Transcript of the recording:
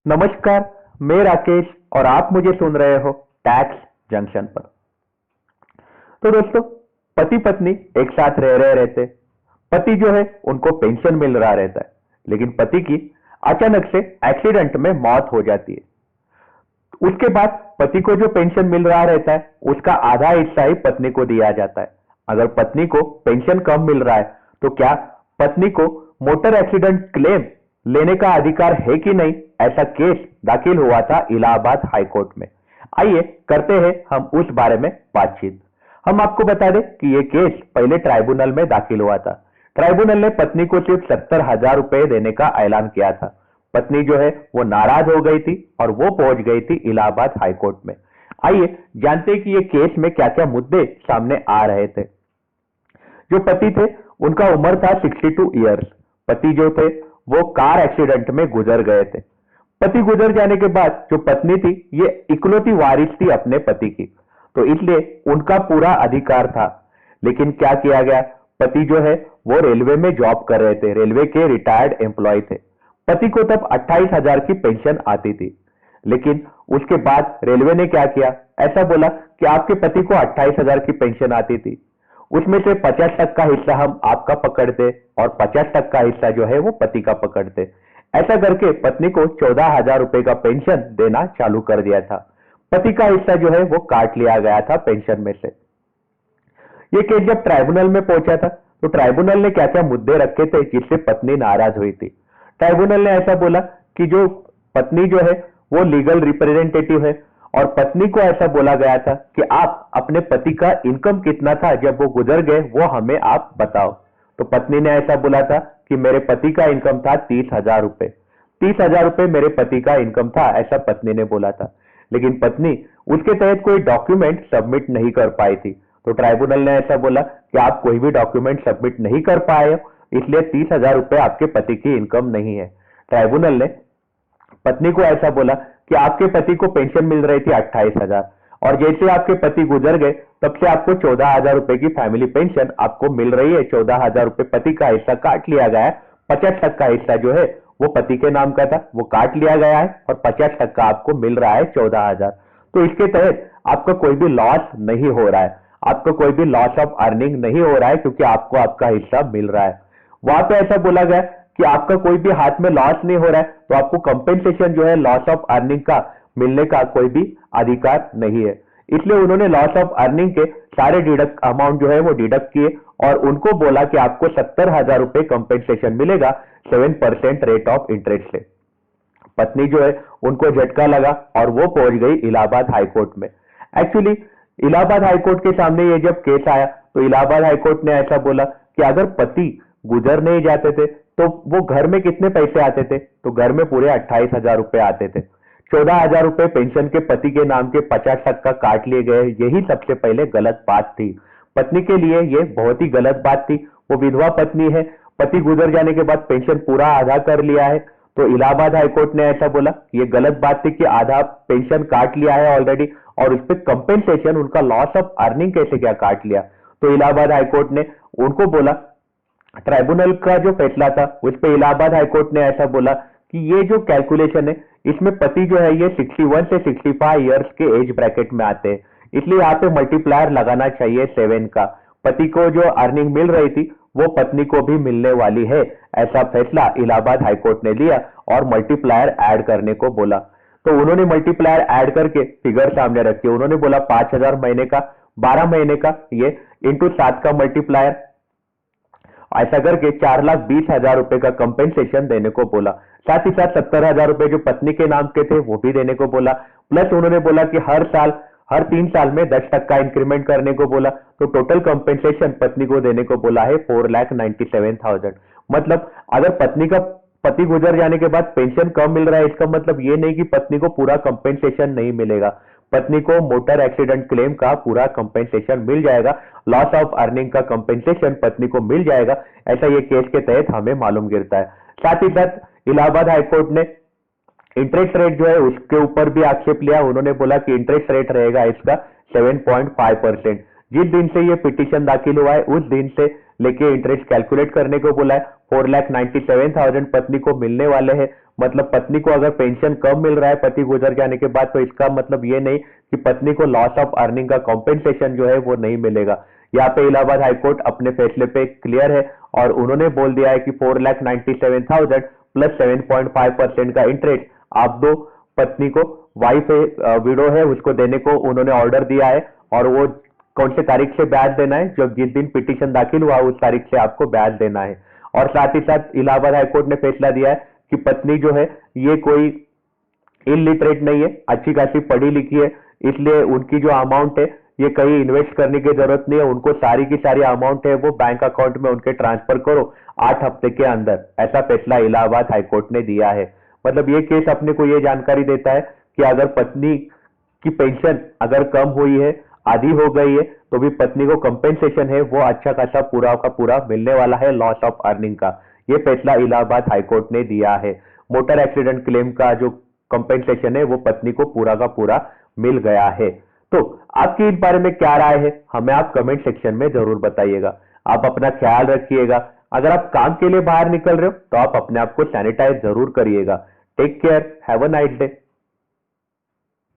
नमस्कार। मैं राकेश और आप मुझे सुन रहे हो टैक्स जंक्शन पर। तो दोस्तों, पति पत्नी एक साथ रह रहे रहते। पति जो है उनको पेंशन मिल रहा रहता है, लेकिन पति की अचानक से एक्सीडेंट में मौत हो जाती है। उसके बाद पति को जो पेंशन मिल रहा रहता है उसका आधा हिस्सा ही पत्नी को दिया जाता है। अगर पत्नी को पेंशन कम मिल रहा है तो क्या पत्नी को मोटर एक्सीडेंट क्लेम लेने का अधिकार है कि नहीं, ऐसा केस दाखिल हुआ था इलाहाबाद हाईकोर्ट में। आइए करते हैं हम उस बारे में बातचीत। हम आपको बता दें कि यह केस पहले ट्राइब्यूनल में दाखिल हुआ था। ट्राइब्यूनल ने पत्नी को सिर्फ 70,000 रुपए देने का ऐलान किया था। पत्नी जो है वो नाराज हो गई थी और वो पहुंच गई थी इलाहाबाद हाईकोर्ट में। आइए जानते हैं कि ये केस में क्या क्या मुद्दे सामने आ रहे थे। जो पति थे उनका उम्र था 62 ईयर्स। पति जो थे वो कार एक्सीडेंट में गुजर गए थे। पति गुजर जाने के बाद जो पत्नी थी ये इकलौती वारिस थी अपने पति की, तो इसलिए उनका पूरा अधिकार था। लेकिन क्या किया गया, पति जो है वो रेलवे में जॉब कर रहे थे, रेलवे के रिटायर्ड एम्प्लॉय थे। पति को तब 28,000 की पेंशन आती थी। लेकिन उसके बाद रेलवे ने क्या किया, ऐसा बोला कि आपके पति को 28,000 की पेंशन आती थी, उसमें से 50% का हिस्सा हम आपका पकड़ते और 50% का हिस्सा जो है वो पति का पकड़ते। ऐसा करके पत्नी को 14,000 रुपए का पेंशन देना चालू कर दिया था। पति का हिस्सा जो है वो काट लिया गया था पेंशन में से। ये केस जब ट्राइब्यूनल में पहुंचा था तो ट्राइब्यूनल ने क्या क्या मुद्दे रखे थे जिससे पत्नी नाराज हुई थी। ट्राइब्यूनल ने ऐसा बोला कि जो पत्नी जो है वो लीगल रिप्रेजेंटेटिव है और पत्नी को ऐसा बोला गया था कि आप अपने पति का इनकम कितना था जब वो गुजर गए वो हमें आप बताओ। तो पत्नी ने ऐसा बोला था कि मेरे पति का इनकम था 30,000 रुपए। 30,000 रुपए मेरे पति का इनकम था, ऐसा पत्नी ने बोला था। लेकिन पत्नी उसके तहत कोई डॉक्यूमेंट सबमिट नहीं कर पाई थी। तो ट्राइब्यूनल ने ऐसा बोला कि आप कोई भी डॉक्यूमेंट सबमिट नहीं कर पाए हो, इसलिए 30,000 रुपए आपके पति की इनकम नहीं है। ट्राइब्यूनल ने पत्नी को ऐसा बोला कि आपके पति को पेंशन मिल रही थी 28,000 और जैसे आपके पति गुजर गए तब से आपको 14,000 रुपए की फैमिली पेंशन आपको मिल रही है। 14,000 रुपए पति का हिस्सा काट लिया गया है, 50% का हिस्सा जो है वो पति के नाम का था, वो काट लिया गया है और 50% का आपको मिल रहा है 14,000। तो इसके तहत आपका कोई भी लॉस नहीं हो रहा है, आपका कोई भी लॉस ऑफ अर्निंग नहीं हो रहा है, क्योंकि आपको आपका हिस्सा मिल रहा है। वहां पे ऐसा बोला गया कि आपका कोई भी हाथ में लॉस नहीं हो रहा है, तो आपको कंपेंसेशन जो है लॉस ऑफ अर्निंग का मिलने का कोई भी अधिकार नहीं है। इसलिए उन्होंने लॉस ऑफ अर्निंग के सारे डिडक्ट अमाउंट जो है वो डिडक्ट किए और उनको बोला कि आपको 70,000 रुपए कंपेंसेशन मिलेगा 7% रेट ऑफ इंटरेस्ट से। पत्नी जो है उनको झटका लगा और वो पहुंच गई इलाहाबाद हाईकोर्ट में। एक्चुअली इलाहाबाद हाईकोर्ट के सामने ये जब केस आया तो इलाहाबाद हाईकोर्ट ने ऐसा बोला कि अगर पति गुजर नहीं जाते थे तो वो घर में कितने पैसे आते थे, तो घर में पूरे 28,000 रुपए आते थे। 14,000 रुपए पेंशन के पति के नाम के 50% का काट लिए गए, यही सबसे पहले गलत बात थी। पत्नी के लिए ये बहुत ही गलत बात थी। वो विधवा पत्नी है, पति गुजर जाने के बाद पेंशन पूरा आधा कर लिया है। तो इलाहाबाद हाईकोर्ट ने ऐसा बोला कि ये गलत बात थी कि आधा पेंशन काट लिया है ऑलरेडी और उस पर कंपेंसेशन उनका लॉस ऑफ अर्निंग कैसे क्या काट लिया। तो इलाहाबाद हाईकोर्ट ने उनको बोला, ट्राइब्यूनल का जो फैसला था उस पर इलाहाबाद हाईकोर्ट ने ऐसा बोला कि ये जो कैलकुलेशन है इसमें पति जो है ये 61 से 65 इयर्स के एज ब्रैकेट में आते हैं, इसलिए यहाँ पे मल्टीप्लायर लगाना चाहिए 7 का। पति को जो अर्निंग मिल रही थी वो पत्नी को भी मिलने वाली है, ऐसा फैसला इलाहाबाद हाईकोर्ट ने लिया और मल्टीप्लायर ऐड करने को बोला। तो उन्होंने मल्टीप्लायर ऐड करके फिगर सामने रखी। उन्होंने बोला 5,000 महीने का, 12 महीने का, ये इंटू 7 का मल्टीप्लायर, ऐसा करके 4,20,000 रुपए का कंपेंसेशन देने को बोला। साथ ही साथ 70,000 रुपए जो पत्नी के नाम के थे वो भी देने को बोला। प्लस उन्होंने बोला कि हर साल, हर 3 साल में 10% का इंक्रीमेंट करने को बोला। तो टोटल कंपेंसेशन पत्नी को देने को बोला है 4,97,000। मतलब अगर पति गुजर जाने के बाद पेंशन कम मिल रहा है, इसका मतलब ये नहीं कि पत्नी को पूरा कंपेंसेशन नहीं मिलेगा। पत्नी को मोटर एक्सीडेंट क्लेम का पूरा कंपेंसेशन मिल जाएगा, लॉस ऑफ अर्निंग का कंपेंसेशन पत्नी को मिल जाएगा, ऐसा ये केस के तहत हमें मालूम गिरता है। साथ ही साथ इलाहाबाद हाईकोर्ट ने इंटरेस्ट रेट जो है उसके ऊपर भी आक्षेप लिया। उन्होंने बोला कि इंटरेस्ट रेट रहेगा इसका 7.5%। जिस दिन से ये पिटीशन दाखिल हुआ है उस दिन से लेके इंटरेस्ट कैलकुलेट करने को बोला है। 4,97,000 पत्नी को मिलने वाले हैं, मतलब पत्नी को अगर पेंशन कम मिल रहा है पति गुजर जाने के बाद, तो इसका मतलब ये नहीं कि पत्नी को लॉस ऑफ अर्निंग का कॉम्पेंसेशन जो है वो नहीं मिलेगा। यहाँ पे इलाहाबाद हाईकोर्ट अपने फैसले पे क्लियर है और उन्होंने बोल दिया है कि 4,97,000 प्लस 7.5% का इंटरेस्ट आप दो, पत्नी को, वाइफ है, विडो है, उसको देने को उन्होंने ऑर्डर दिया है। और वो कौन से तारीख से ब्याज देना है, जब जिस दिन पिटीशन दाखिल हुआ उस तारीख से आपको ब्याज देना है। और साथ ही साथ इलाहाबाद हाईकोर्ट ने फैसला दिया है कि पत्नी जो है ये कोई इलिटरेट नहीं है, अच्छी खासी पढ़ी लिखी है, इसलिए उनकी जो अमाउंट है ये कहीं इन्वेस्ट करने की जरूरत नहीं है, उनको सारी की सारी अमाउंट है वो बैंक अकाउंट में उनके ट्रांसफर करो 8 हफ्ते के अंदर। ऐसा फैसला इलाहाबाद हाईकोर्ट ने दिया है। मतलब ये केस अपने को ये जानकारी देता है कि अगर पत्नी की पेंशन अगर कम हुई है, आधी हो गई है, तो भी पत्नी को कंपेंसेशन है वो अच्छा खासा पूरा का पूरा मिलने वाला है लॉस ऑफ अर्निंग का। ये फैसला इलाहाबाद हाईकोर्ट ने दिया है। मोटर एक्सीडेंट क्लेम का जो कंपेंसेशन है वो पत्नी को पूरा का पूरा मिल गया है। तो आपकी इस बारे में क्या राय है, हमें आप कमेंट सेक्शन में जरूर बताइएगा। आप अपना ख्याल रखिएगा। अगर आप काम के लिए बाहर निकल रहे हो तो आप अपने आप को सैनिटाइज जरूर करिएगा। Take care, have a nice day.